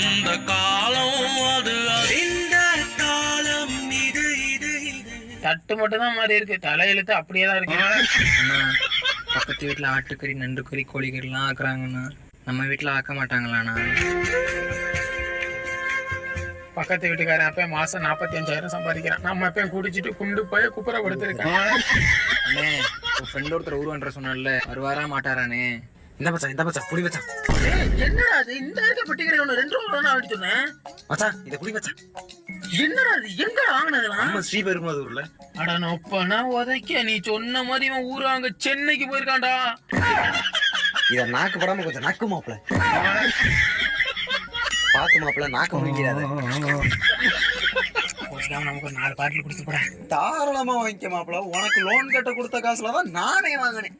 அந்த காலம் அது இந்த காலம் இது இது தட்டு மட்டும் தான் மாதிரி இருக்கு, தலையெழுத்து அப்படியே தான் இருக்கு. பக்கத்து வீட்டுல ஆட்டுக்கறி நண்டுக்கறி கோழிக்கறிலாம் ஆக்குறாங்கண்ணா, நம்ம வீட்டுல ஆக்க மாட்டாங்களாண்ணா? பக்கத்து வீட்டுக்காரன் அப்ப மாசம் 45,000 சம்பாதிக்கிறான், நம்ம அப்ப குடிச்சிட்டு குண்டு போய் குப்புற கொடுத்துருக்கான். அண்ணே உன் ஃப்ரெண்ட் ஒருத்தர் ஊருவன்ற சொன்னால வருவாரா மாட்டாரானே? இந்த பச்சா புடி மச்சான். என்னடா அது இந்த இருக்க பெட்டிக்கடை ஒன்று 2 ரூபா அப்படி சொன்னேன் மச்சான், இதை புடி மச்சான். என்னடா அது எங்க வாங்கினதுலாம்? நம்ம ஸ்ரீபெரும்புதூர்ல. அட நொப்பனா உதைக்க, நீ சொன்ன மாதிரி இவன் ஊரு அங்க சென்னைக்கு போயிருக்கான்டா. இத நாக்கு படாம கொஞ்சம் நாக்கு மாப்பிள பாத்து மாப்பிள, நாக்கு முடிஞ்சாத. நமக்கு ஒரு 4 பாட்டில் குடிச்சு போட. தாராளமா வாங்கிக்க மாப்பிள, உனக்கு லோன் கட்ட கொடுத்த காசுலதான் நானே வாங்கினேன்.